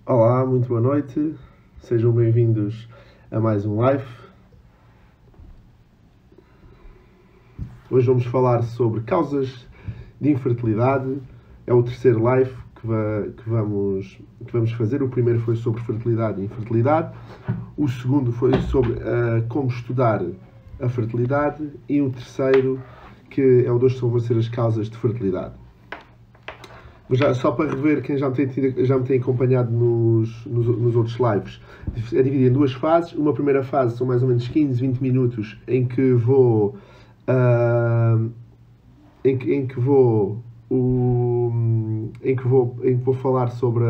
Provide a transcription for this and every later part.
Olá, muito boa noite, sejam bem-vindos a mais um live. Hoje vamos falar sobre causas de infertilidade, é o terceiro live que vamos fazer. O primeiro foi sobre fertilidade e infertilidade, o segundo foi sobre como estudar a fertilidade e o terceiro, que é o de hoje, vão ser as causas de fertilidade. Só para rever quem já me tem acompanhado nos outros lives, é dividido em duas fases. Uma primeira fase são mais ou menos 15, 20 minutos em que vou falar sobre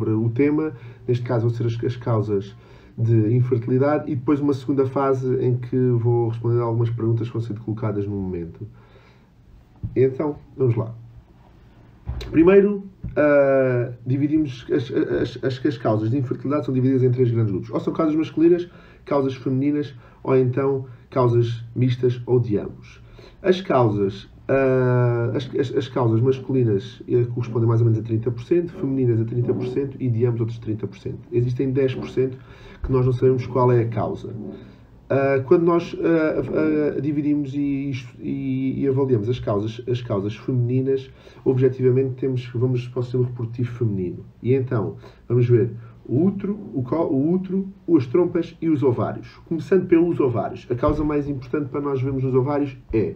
o tema. Neste caso vão ser as causas de infertilidade, e depois uma segunda fase em que vou responder a algumas perguntas que vão ser colocadas no momento. Então, vamos lá. Primeiro, dividimos as causas de infertilidade, são divididas em três grandes grupos. Ou são causas masculinas, causas femininas, ou então causas mistas ou de ambos. As causas masculinas correspondem mais ou menos a 30%, femininas a 30% e de ambos outros 30%. Existem 10% que nós não sabemos qual é a causa. Quando nós dividimos e avaliamos as causas femininas, objetivamente vamos para o sistema reprodutivo feminino. E então, vamos ver o útero, as trompas e os ovários. Começando pelos ovários. A causa mais importante para nós vermos nos ovários é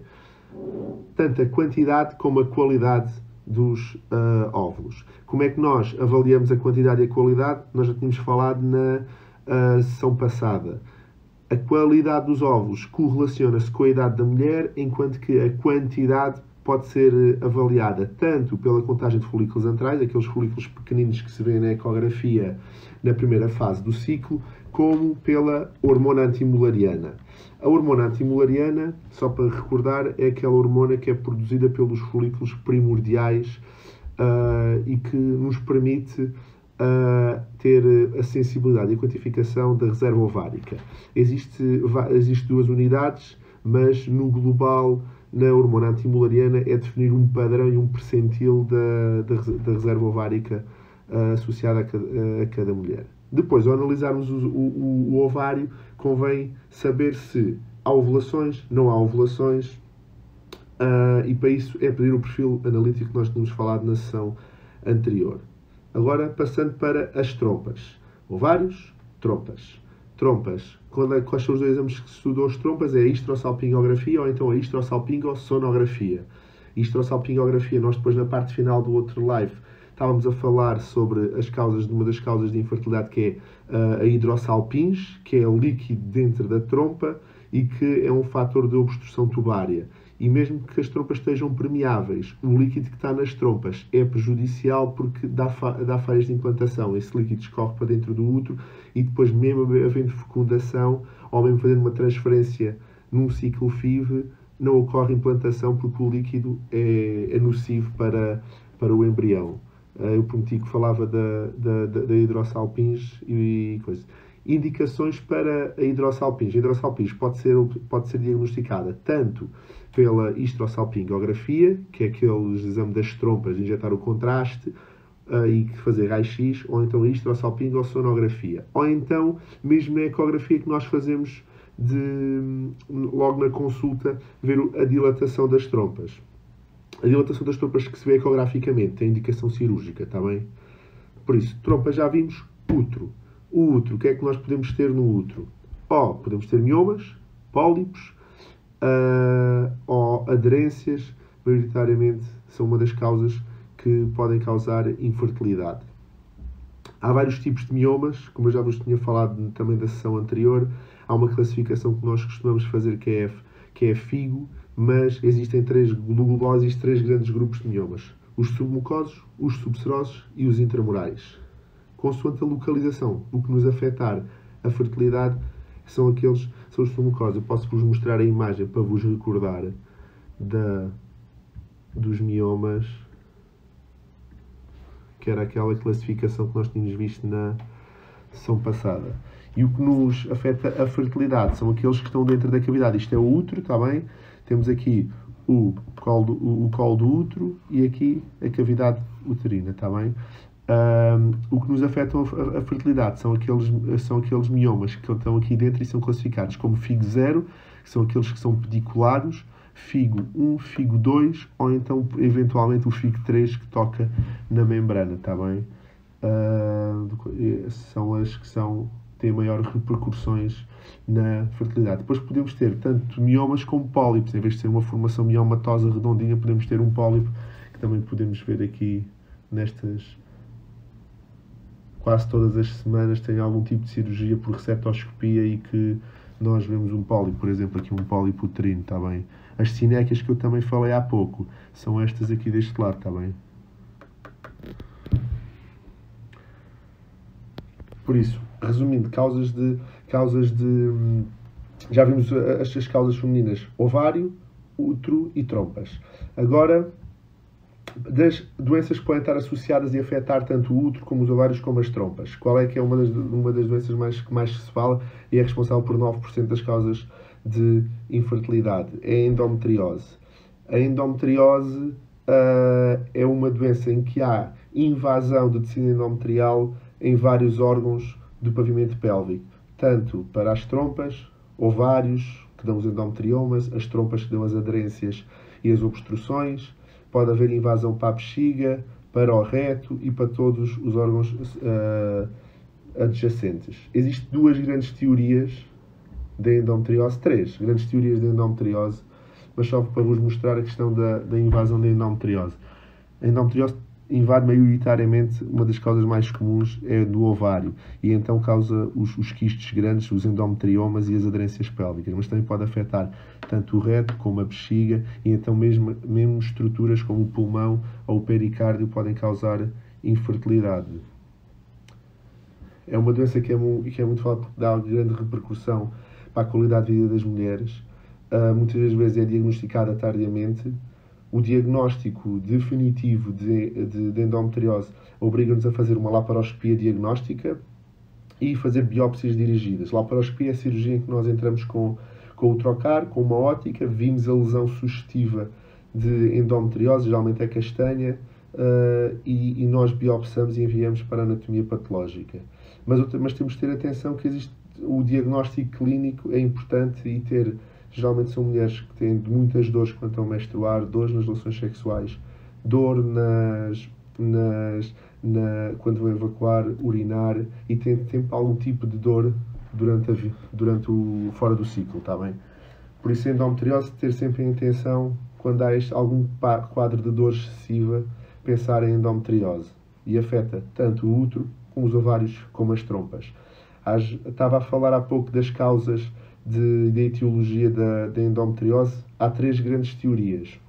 tanto a quantidade como a qualidade dos óvulos. Como é que nós avaliamos a quantidade e a qualidade? Nós já tínhamos falado na sessão passada. A qualidade dos óvulos correlaciona-se com a idade da mulher, enquanto que a quantidade pode ser avaliada tanto pela contagem de folículos antrais, aqueles folículos pequeninos que se vêem na ecografia na primeira fase do ciclo, como pela hormona antimulariana. A hormona antimulariana, só para recordar, é aquela hormona que é produzida pelos folículos primordiais e que nos permite ter a sensibilidade e a quantificação da reserva ovárica. Existem duas unidades, mas no global, na hormona antimulariana, é definir um padrão e um percentil da reserva ovárica associada a cada mulher. Depois, ao analisarmos o ovário, convém saber se há ovulações, não há ovulações, e para isso é pedir o perfil analítico que nós tínhamos falado na sessão anterior. Agora, passando para as trompas. Ovários, trompas. Trompas. Quais são os dois exames que se estudam as trompas? É a histrossalpingografia ou então a histrossalpingosonografia. Histrossalpingografia, nós depois na parte final do outro live estávamos a falar sobre as causas, de uma das causas de infertilidade, que é a hidrossalpins, que é o líquido dentro da trompa e que é um fator de obstrução tubária. E mesmo que as trompas estejam permeáveis, o líquido que está nas trompas é prejudicial porque dá falhas de implantação. Esse líquido escorre para dentro do útero e depois, mesmo havendo fecundação, ou mesmo fazendo uma transferência num ciclo FIV, não ocorre implantação porque o líquido é nocivo para o embrião. Eu prometi que falava da hidrossalpins e coisas. Indicações para a hidrossalpins. A hidrossalpins pode ser diagnosticada tanto pela histrossalpingografia, que é aquele exame das trompas, de injetar o contraste e fazer raio-x, ou então a histrossalpingosonografia. Ou então, mesmo na ecografia que nós fazemos logo na consulta, ver a dilatação das trompas. A dilatação das trompas que se vê ecograficamente tem indicação cirúrgica, está bem? Por isso, trompas já vimos, útero. O útero, o que é que nós podemos ter no útero? Podemos ter miomas, pólipos, ou aderências, maioritariamente são uma das causas que podem causar infertilidade. Há vários tipos de miomas, como eu já vos tinha falado também da sessão anterior. Há uma classificação que nós costumamos fazer que é FIGO, mas existem no global existem três grandes grupos de miomas: os submucosos, os subserosos e os intramurais. Consoante a localização, o que nos afetar a fertilidade são os submucosos. Eu posso-vos mostrar a imagem para vos recordar dos miomas, que era aquela classificação que nós tínhamos visto na sessão passada. E o que nos afeta a fertilidade são aqueles que estão dentro da cavidade. Isto é o útero, está bem? Temos aqui o colo do útero e aqui a cavidade uterina, está bem? O que nos afeta a fertilidade são aqueles miomas que estão aqui dentro e são classificados como FIG0, que são aqueles que são pediculados, FIGO1, FIGO2 ou então eventualmente o FIG3 que toca na membrana, está bem? São as que têm maiores repercussões na fertilidade. Depois podemos ter tanto miomas como pólipos. Em vez de ser uma formação miomatosa redondinha, podemos ter um pólipo, que também podemos ver aqui nestas. Quase todas as semanas tem algum tipo de cirurgia por receptoscopia e que nós vemos um pólipo, por exemplo, aqui um pólipo uterino, está bem? As cinéquias que eu também falei há pouco são estas aqui deste lado, está bem? Por isso, resumindo, já vimos as causas femininas: ovário, útero e trompas. Agora, das doenças que podem estar associadas e afetar tanto o útero como os ovários como as trompas. Qual é que é uma das doenças que mais se fala e é responsável por 9% das causas de infertilidade? É a endometriose. A endometriose é uma doença em que há invasão do tecido endometrial em vários órgãos do pavimento pélvico, tanto para as trompas, ovários, que dão os endometriomas, as trompas que dão as aderências e as obstruções. Pode haver invasão para a bexiga, para o reto e para todos os órgãos adjacentes. Existem duas grandes teorias da endometriose, três grandes teorias da endometriose, mas só para vos mostrar a questão da invasão da endometriose. A endometriose invade maioritariamente, uma das causas mais comuns é do ovário, e então causa os quistes grandes, os endometriomas e as aderências pélvicas, mas também pode afetar tanto o reto como a bexiga, e então mesmo estruturas como o pulmão ou o pericárdio podem causar infertilidade. É uma doença que é muito falada porque dá grande repercussão para a qualidade de vida das mulheres. Muitas das vezes é diagnosticada tardiamente. O diagnóstico definitivo de endometriose obriga-nos a fazer uma laparoscopia diagnóstica e fazer biópsias dirigidas. Laparoscopia é a cirurgia em que nós entramos com o trocar, com uma ótica, vimos a lesão sugestiva de endometriose, geralmente é castanha, e nós biopsamos e enviamos para a anatomia patológica. Mas temos de ter atenção que o diagnóstico clínico é importante e geralmente são mulheres que têm muitas dores quando estão a menstruar, dores nas relações sexuais, dor quando vão evacuar, urinar, e têm algum tipo de dor durante o fora do ciclo, está bem? Por isso a endometriose, ter sempre em atenção, quando há algum quadro de dor excessiva, pensar em endometriose. E afeta tanto o útero, como os ovários, como as trompas. Estava a falar há pouco das causas da etiologia da endometriose. Há três grandes teorias.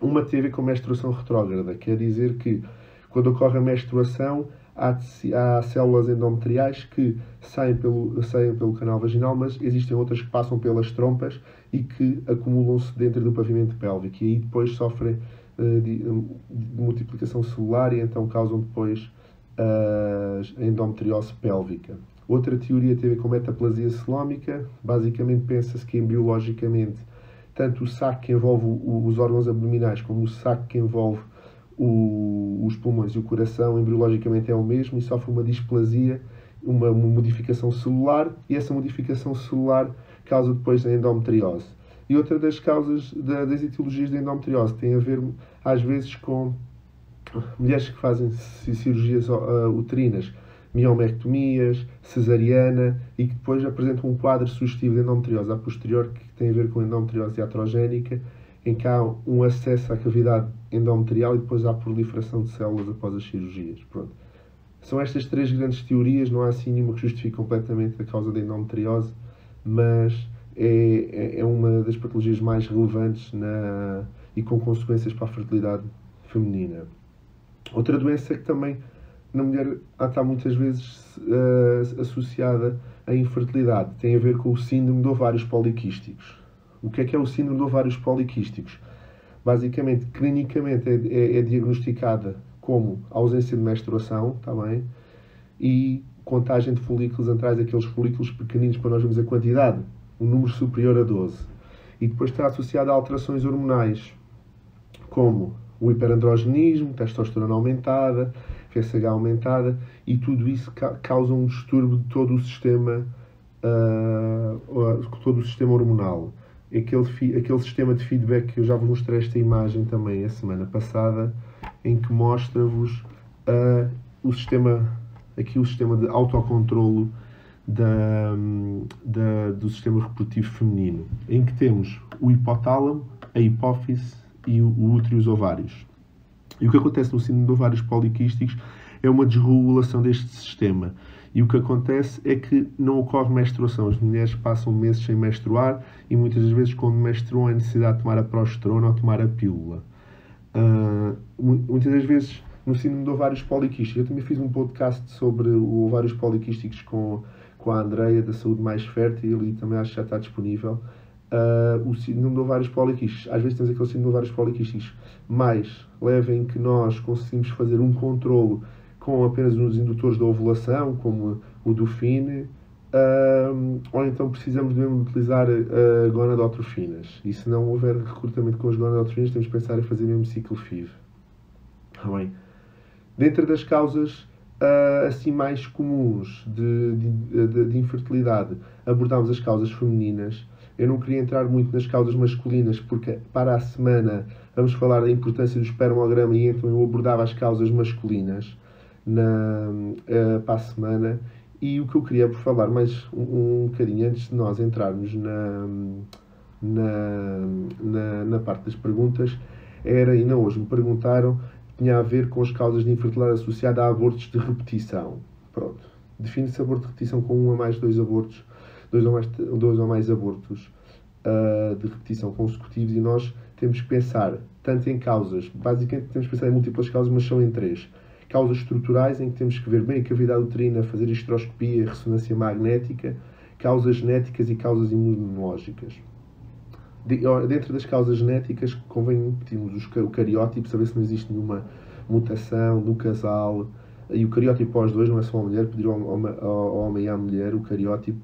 Uma tem a ver com menstruação retrógrada, quer dizer que quando ocorre a menstruação há células endometriais que saem pelo canal vaginal, mas existem outras que passam pelas trompas e que acumulam-se dentro do pavimento pélvico e aí depois sofrem de multiplicação celular e então causam depois a endometriose pélvica. Outra teoria tem a ver com metaplasia celómica. Basicamente pensa-se que embriologicamente tanto o saco que envolve os órgãos abdominais como o saco que envolve os pulmões e o coração embriologicamente é o mesmo e sofre uma displasia, uma modificação celular, e essa modificação celular causa depois a endometriose. E outra das causas das etiologias da endometriose tem a ver às vezes com mulheres que fazem cirurgias uterinas, miomectomias, cesariana, e que depois apresentam um quadro sugestivo de endometriose a posterior, que tem a ver com endometriose iatrogénica, em que há um acesso à cavidade endometrial e depois há a proliferação de células após as cirurgias. Pronto. São estas três grandes teorias, não há assim nenhuma que justifique completamente a causa da endometriose, mas é uma das patologias mais relevantes e com consequências para a fertilidade feminina. Outra doença que também na mulher está muitas vezes associada à infertilidade tem a ver com o síndrome de ovários poliquísticos. O que é o síndrome de ovários poliquísticos? Basicamente, clinicamente é diagnosticada como ausência de menstruação, está bem? E contagem de folículos antrais, aqueles folículos pequeninos para nós vermos a quantidade, um número superior a 12. E depois está associada a alterações hormonais, como o hiperandrogenismo, testosterona aumentada, FSH aumentada, e tudo isso causa um distúrbio de todo o sistema hormonal. Aquele sistema de feedback que eu já vos mostrei esta imagem também a semana passada, em que mostra-vos o sistema de autocontrolo do sistema reprodutivo feminino, em que temos o hipotálamo, a hipófise e o útero e os ovários. E o que acontece no síndrome de ovários poliquísticos é uma desregulação deste sistema. E o que acontece é que não ocorre menstruação. As mulheres passam meses sem menstruar e muitas das vezes, quando menstruam, é necessidade de tomar a progesterona ou tomar a pílula. Muitas das vezes, no síndrome de ovários poliquísticos, eu também fiz um podcast sobre o ovários poliquísticos com a Andreia, da Saúde Mais Fértil, e também acho que já está disponível. O síndrome de ovários poliquísticos, às vezes temos aquele síndrome de ovários poliquísticos mais leve, em que nós conseguimos fazer um controlo com apenas uns indutores da ovulação, como o do FIN, ou então precisamos mesmo utilizar gonadotrofinas. E se não houver recrutamento com as gonadotrofinas, temos que pensar em fazer mesmo ciclo FIV. Bem, dentro das causas assim mais comuns de infertilidade, abordámos as causas femininas. Eu não queria entrar muito nas causas masculinas, porque para a semana vamos falar da importância do espermograma, e então eu abordava as causas masculinas para a semana. E o que eu queria falar mais um bocadinho antes de nós entrarmos na parte das perguntas era, e não hoje me perguntaram, tinha a ver com as causas de infertilidade associada a abortos de repetição. Pronto. Define-se aborto de repetição com um a mais dois abortos, dois ou mais abortos de repetição consecutivos, e nós temos que pensar tanto em causas, basicamente temos que pensar em múltiplas causas, mas são em três. Causas estruturais, em que temos que ver bem a cavidade uterina, fazer histeroscopia, ressonância magnética, causas genéticas e causas imunológicas. Dentro das causas genéticas, convém pedirmos o cariótipo, saber se não existe nenhuma mutação no casal. E o cariótipo aos dois, não é só a mulher, pedir ao homem e à mulher o cariótipo,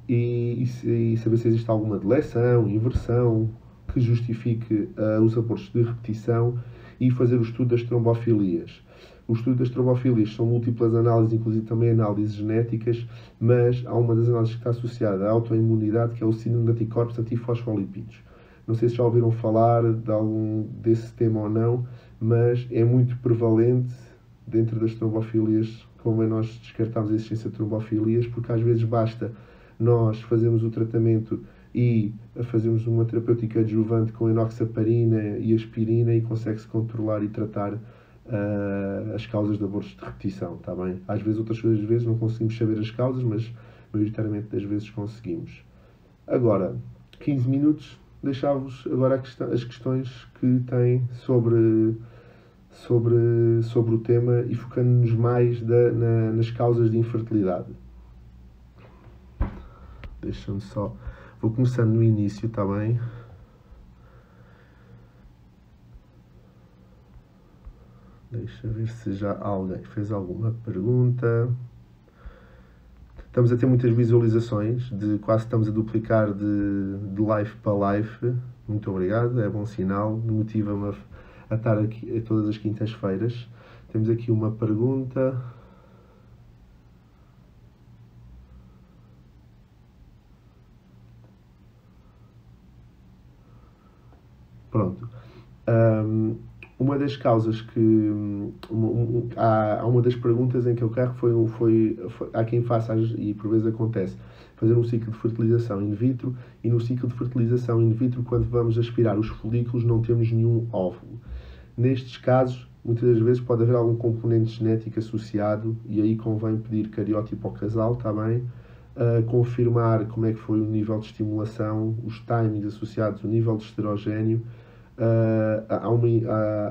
e saber se existe alguma deleção, inversão, que justifique os abortos de repetição, e fazer o estudo das trombofilias. O estudo das trombofilias são múltiplas análises, inclusive também análises genéticas, mas há uma das análises que está associada à autoimunidade, que é o síndrome de anticorpos antifosfolipídios. Não sei se já ouviram falar desse tema ou não, mas é muito prevalente dentro das trombofilias. Convém nós descartarmos a existência de trombofilias, porque às vezes basta nós fazermos o tratamento e fazermos uma terapêutica adjuvante com enoxaparina e aspirina, e consegue-se controlar e tratar as causas de abortos de repetição, está bem? Às vezes, outras vezes não conseguimos saber as causas, mas maioritariamente das vezes conseguimos. Agora, 15 minutos, deixava-vos agora as questões que têm sobre o tema, e focando-nos mais nas causas de infertilidade. Deixa-me só... Vou começando no início, está bem? Deixa ver se já alguém fez alguma pergunta. Estamos a ter muitas visualizações, quase estamos a duplicar de live para live. Muito obrigado, é bom sinal, motiva-me a estar aqui todas as quintas-feiras. Temos aqui uma pergunta. Pronto. Uma das causas que... há uma das perguntas em que eu carro foi há quem faça, e por vezes acontece, fazer um ciclo de fertilização in vitro, e no ciclo de fertilização in vitro, quando vamos aspirar os folículos, não temos nenhum óvulo. Nestes casos, muitas das vezes pode haver algum componente genético associado, e aí convém pedir cariótipo ao casal, está bem? Confirmar como é que foi o nível de estimulação, os timings associados, o nível de estrogênio.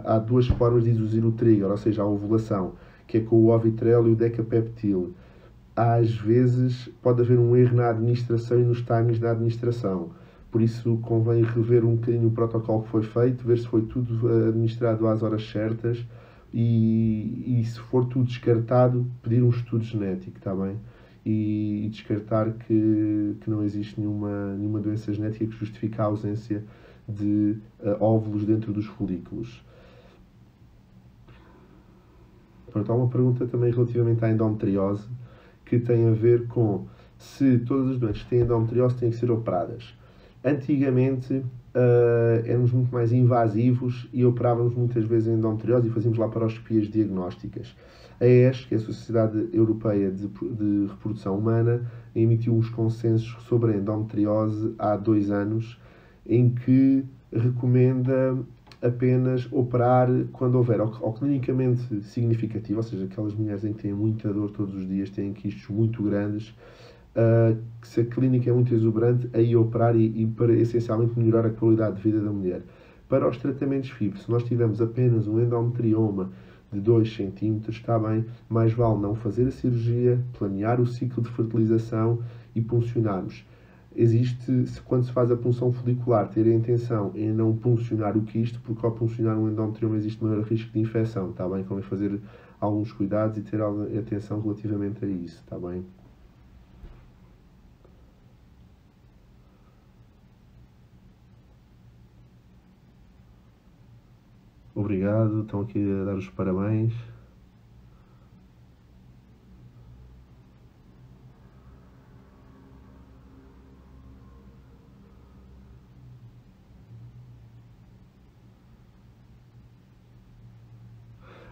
Há duas formas de induzir o trigger, ou seja, a ovulação, que é com o ovitrel e o decapeptil. Às vezes pode haver um erro na administração e nos timings da administração, por isso convém rever um bocadinho o protocolo que foi feito, ver se foi tudo administrado às horas certas, e se for tudo descartado, pedir um estudo genético, está bem? E descartar que não existe nenhuma doença genética que justifique a ausência de óvulos dentro dos folículos. Pronto, há uma pergunta também relativamente à endometriose, que tem a ver com se todas as doenças que têm endometriose têm que ser operadas. Antigamente éramos muito mais invasivos e operávamos muitas vezes a endometriose e fazíamos laparoscopias diagnósticas. A ESC, que é a Sociedade Europeia de Reprodução Humana, emitiu uns consensos sobre a endometriose há 2 anos, em que recomenda apenas operar quando houver ou clinicamente significativo, ou seja, aquelas mulheres em que têm muita dor todos os dias, têm quistos muito grandes, se a clínica é muito exuberante, aí operar e para essencialmente melhorar a qualidade de vida da mulher. Para os tratamentos FIV, se nós tivermos apenas um endometrioma de 2 centímetros, está bem, mais vale não fazer a cirurgia, planear o ciclo de fertilização e puncionarmos. Existe, quando se faz a punção folicular, ter a intenção em não puncionar o quisto, porque ao puncionar um endometrioma existe maior risco de infecção, está bem? Convém fazer alguns cuidados e ter atenção relativamente a isso, está bem? Obrigado, estão aqui a dar os parabéns.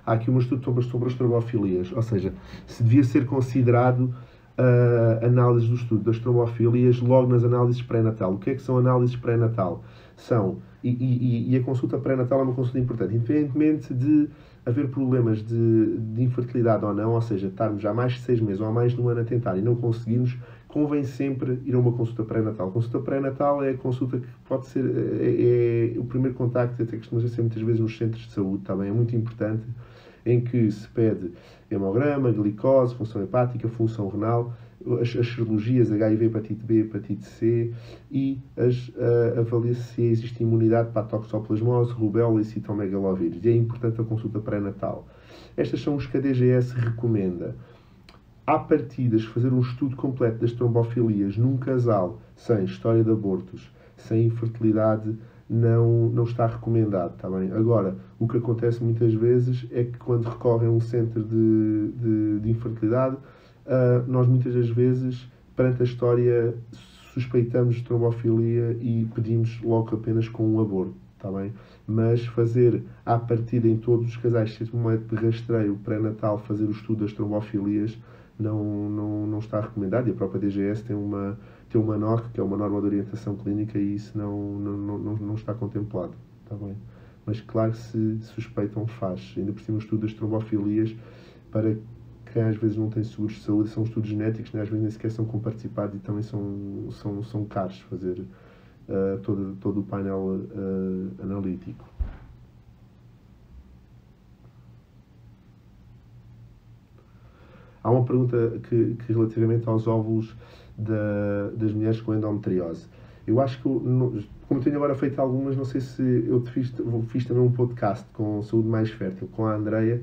Há aqui um estudo sobre as trombofilias, ou seja, se devia ser considerado análise do estudo das trombofilias logo nas análises pré-natal. O que é que são análises pré-natal? São, e a consulta pré-natal é uma consulta importante, independentemente de haver problemas de infertilidade ou não, ou seja, estarmos já há mais de 6 meses ou há mais de um ano a tentar e não conseguirmos, convém sempre ir a uma consulta pré-natal. A consulta pré-natal é a consulta que pode ser, é o primeiro contacto, até costuma ser muitas vezes nos centros de saúde, também é muito importante, em que se pede hemograma, glicose, função hepática, função renal, as serologias HIV, hepatite B, hepatite C e avalia se existe imunidade para a toxoplasmose, rubéola e citomegalovírus. E é importante a consulta pré-natal. Estas são os que a DGS recomenda. À partidas, fazer um estudo completo das trombofilias num casal sem história de abortos, sem infertilidade, não está recomendado, está bem? Agora, o que acontece muitas vezes é que quando recorrem a um centro de infertilidade, nós muitas das vezes, perante a história, suspeitamos de trombofilia e pedimos logo apenas com um aborto, está bem? Mas fazer à partida em todos os casais, ser um método de rastreio pré-natal, fazer o estudo das trombofilias, não está recomendado, e a própria DGS tem uma NOC, que é uma norma de orientação clínica, e isso não está contemplado, está bem? Mas claro que se suspeitam, faz. Ainda por cima o estudo das trombofilias, para quem às vezes não tem seguros de saúde, são estudos genéticos, né? Às vezes nem sequer são comparticipados e também são caros fazer todo o painel analítico. Há uma pergunta que relativamente aos óvulos das mulheres com endometriose. Eu acho que, como tenho agora feito algumas, não sei se eu fiz também um podcast com Saúde Mais Fértil, com a Andreia,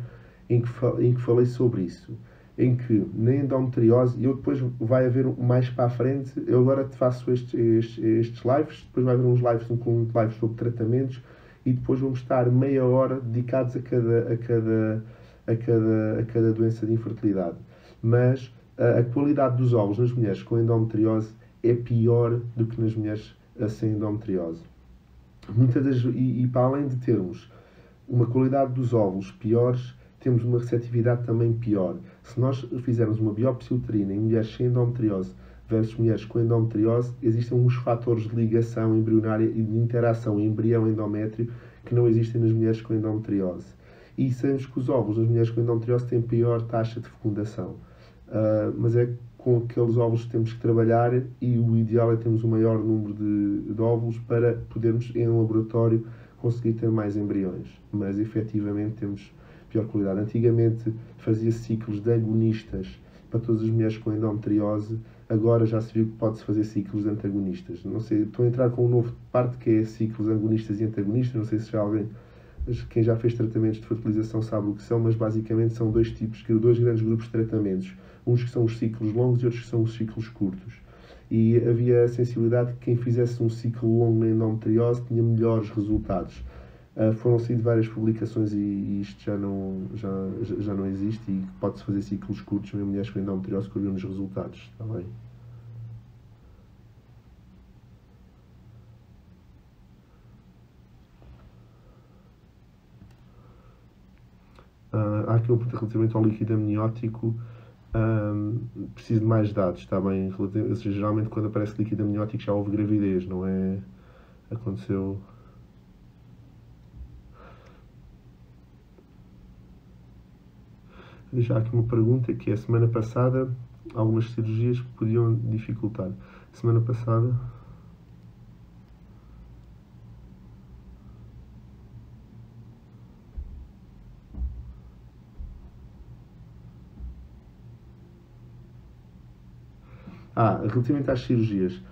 em que falei sobre isso. Em que na endometriose, e eu depois vai haver mais para a frente, eu agora faço estes lives, depois vai haver uns lives, um conjunto de lives sobre tratamentos, e depois vamos estar meia hora dedicados a cada doença de infertilidade. Mas a qualidade dos óvulos nas mulheres com endometriose é pior do que nas mulheres sem endometriose. E para além de termos uma qualidade dos óvulos piores, temos uma receptividade também pior. Se nós fizermos uma biópsia uterina em mulheres sem endometriose versus mulheres com endometriose, existem uns fatores de ligação embrionária e de interação embrião-endométrio que não existem nas mulheres com endometriose. E sabemos que os óvulos nas mulheres com endometriose têm pior taxa de fecundação. Mas é com aqueles óvulos que temos que trabalhar, e o ideal é termos um maior número de óvulos para podermos, em um laboratório, conseguir ter mais embriões. Mas, efetivamente, temos pior qualidade. Antigamente fazia ciclos de agonistas para todas as mulheres com endometriose, agora já se viu que pode-se fazer ciclos de antagonistas. Não sei, estou a entrar com um novo parte que é ciclos agonistas e antagonistas, não sei se já alguém... Quem já fez tratamentos de fertilização sabe o que são, mas basicamente são dois grandes grupos de tratamentos. Uns que são os ciclos longos e outros que são os ciclos curtos. E havia a sensibilidade que quem fizesse um ciclo longo na endometriose tinha melhores resultados. Foram saídas várias publicações e isto já não existe, e pode-se fazer ciclos curtos em mulheres com endometriose que viram nos resultados, está bem? Há aqui uma pergunta relativamente ao líquido amniótico. Preciso de mais dados, está bem? Geralmente quando aparece líquido amniótico já houve gravidez, não é? Aconteceu. Deixar aqui uma pergunta que é: semana passada algumas cirurgias podiam dificultar. Semana passada. Relativamente às cirurgias,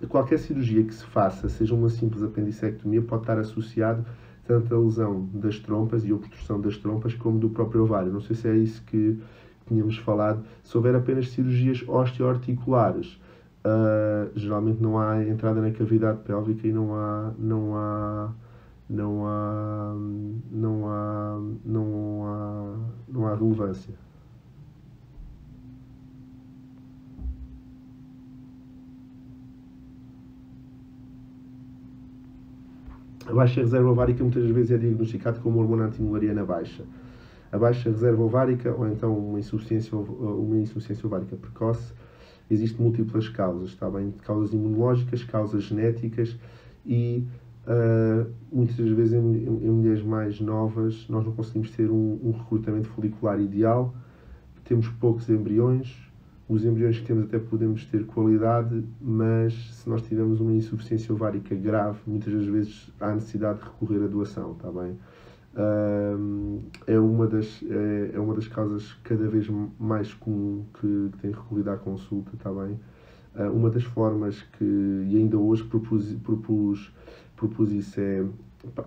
qualquer cirurgia que se faça, seja uma simples apendicectomia, pode estar associado tanto à lesão das trompas e obstrução das trompas, como do próprio ovário. Não sei se é isso que tínhamos falado. Se houver apenas cirurgias osteoarticulares, geralmente não há entrada na cavidade pélvica e não há relevância. A baixa reserva ovárica muitas vezes é diagnosticada como hormona antimulariana baixa. A baixa reserva ovárica, ou então uma insuficiência ovárica precoce, existem múltiplas causas, está bem? Causas imunológicas, causas genéticas e muitas vezes em mulheres mais novas nós não conseguimos ter um recrutamento folicular ideal, temos poucos embriões. Os embriões que temos até podemos ter qualidade, mas se nós tivermos uma insuficiência ovárica grave, muitas das vezes há necessidade de recorrer à doação, está bem? É uma das causas cada vez mais comum que tem recorrido à consulta, está bem? Uma das formas que, e ainda hoje propus isso, é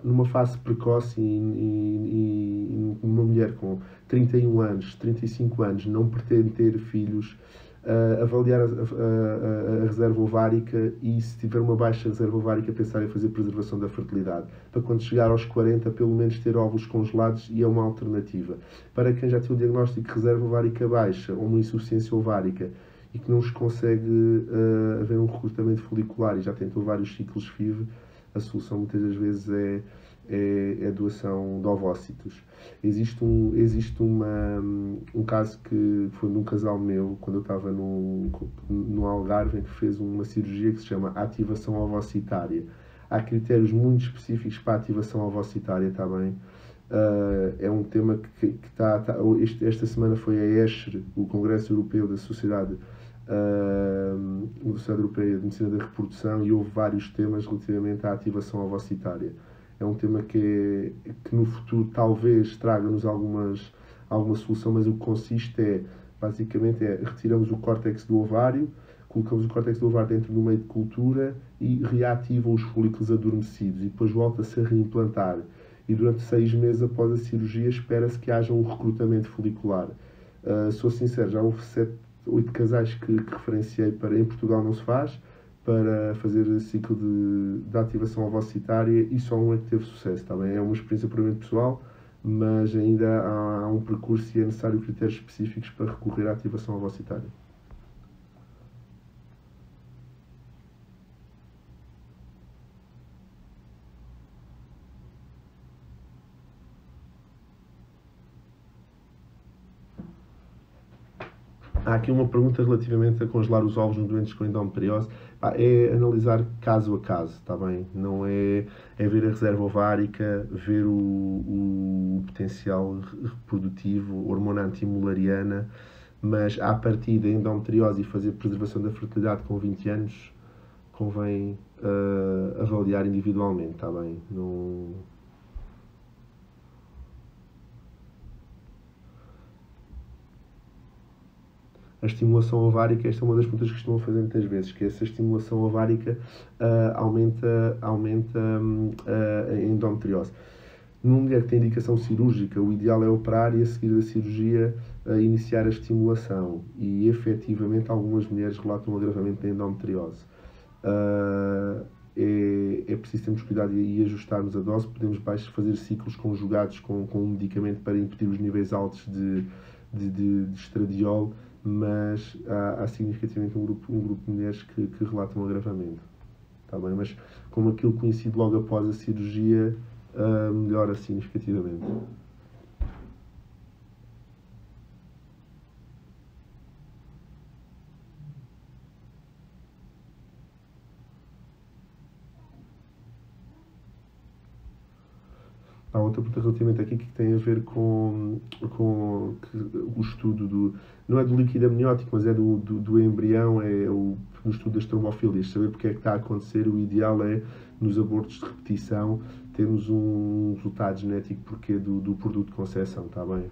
numa fase precoce e uma mulher com 31 anos, 35 anos, não pretende ter filhos, avaliar a reserva ovárica e, se tiver uma baixa reserva ovárica, pensar em fazer preservação da fertilidade. Para quando chegar aos 40, pelo menos ter óvulos congelados, e é uma alternativa. Para quem já tem um diagnóstico de reserva ovárica baixa ou uma insuficiência ovárica e que não se consegue haver um recrutamento folicular e já tentou vários ciclos FIV, a solução muitas das vezes é a doação de ovócitos. Existe um caso que foi de um casal meu, quando eu estava no Algarve, em que fez uma cirurgia que se chama ativação ovocitária. Há critérios muito específicos para a ativação ovocitária, está bem? É um tema que esta semana foi a ESHRE, o Congresso Europeu da Sociedade Europeia de Medicina da Reprodução, e houve vários temas relativamente à ativação ovocitária. É um tema que no futuro talvez traga-nos alguma solução, mas o que consiste basicamente retiramos o córtex do ovário, colocamos o córtex do ovário dentro do meio de cultura e reativa os folículos adormecidos, e depois volta-se a reimplantar. E durante 6 meses após a cirurgia espera-se que haja um recrutamento folicular. Sou sincero, já houve 8 casais que referenciei em Portugal não se faz, para fazer ciclo de ativação ovocitária, e só um é que teve sucesso, está bem? É uma experiência puramente pessoal, mas ainda há um percurso e é necessário critérios específicos para recorrer à ativação ovocitária. Há aqui uma pergunta relativamente a congelar os ovos nos doentes com endometriose. É analisar caso a caso, está bem? Não é ver a reserva ovárica, ver o potencial reprodutivo, hormona antimulariana, mas à partida da endometriose e fazer preservação da fertilidade com 20 anos, convém avaliar individualmente, está bem? Não... A estimulação ovárica, esta é uma das perguntas que costumam fazer muitas vezes, que essa estimulação ovárica aumenta a endometriose. Numa mulher que tem indicação cirúrgica, o ideal é operar e, a seguir da cirurgia, iniciar a estimulação. E, efetivamente, algumas mulheres relatam um agravamento da endometriose. É preciso termos cuidado e ajustarmos a dose. Podemos fazer ciclos conjugados com um medicamento para impedir os níveis altos de estradiol, mas há significativamente um grupo de mulheres que relatam agravamento. Tá bem? Mas como aquilo conhecido logo após a cirurgia, melhora significativamente. Há outra pergunta relativamente aqui que tem a ver com o estudo não é do líquido amniótico, mas é do embrião, no estudo das trombofilias. Saber porque é que está a acontecer. O ideal é, nos abortos de repetição, termos um resultado genético porque do produto de concepção, está bem?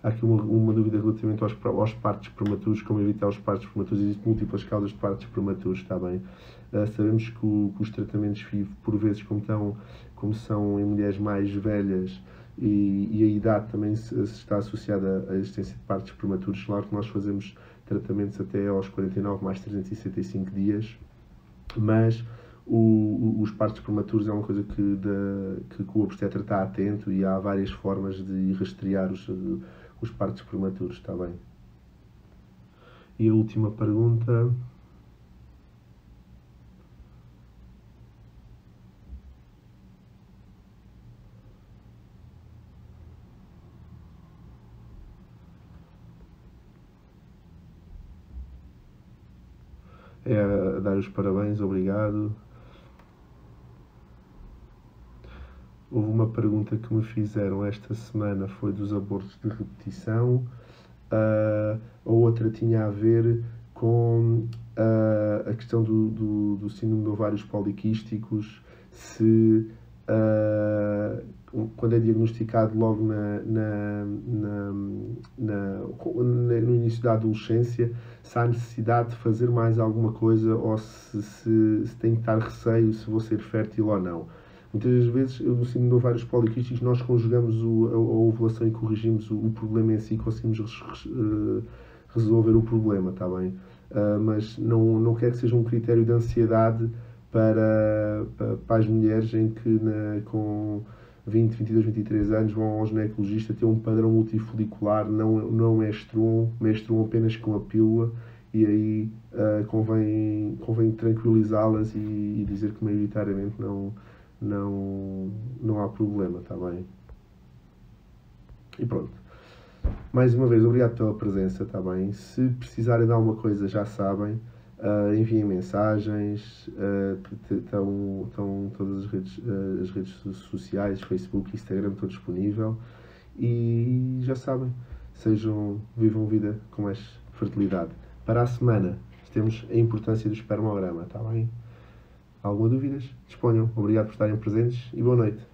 Há aqui uma dúvida relativamente aos partos prematuros, como evitar os partos prematuros. Existem múltiplas causas de partos prematuros, está bem? Sabemos que os tratamentos FIV, por vezes, como são em mulheres mais velhas e a idade também está associada à existência de partos prematuros. Claro que nós fazemos tratamentos até aos 49 mais 365 dias, mas os partos prematuros é uma coisa que o obstetra está atento, e há várias formas de rastrear os partos prematuros, está bem? E a última pergunta. É dar os parabéns, obrigado. Houve uma pergunta que me fizeram esta semana, foi dos abortos de repetição. A outra tinha a ver com a questão do síndrome de ovários poliquísticos, se quando é diagnosticado logo no início da adolescência, se há necessidade de fazer mais alguma coisa, ou se tem que estar receio se vou ser fértil ou não. Muitas vezes, no síndrome de ovários poliquísticos, nós conjugamos a ovulação e corrigimos o problema em si, conseguimos resolver o problema, está bem? Mas não quero que seja um critério de ansiedade para as mulheres em que com 20, 22, 23 anos vão ao ginecologista ter um padrão multifolicular, não menstruam apenas com a pílula, e aí convém tranquilizá-las e dizer que maioritariamente não há problema, está bem? E pronto. Mais uma vez, obrigado pela presença, está bem? Se precisarem de alguma coisa, já sabem, enviem mensagens, estão todas as redes sociais, Facebook, Instagram, estou disponível, e já sabem, vivam vida com mais fertilidade. Para a semana, temos a importância do espermograma, está bem? Alguma dúvidas? Disponham. Obrigado por estarem presentes e boa noite.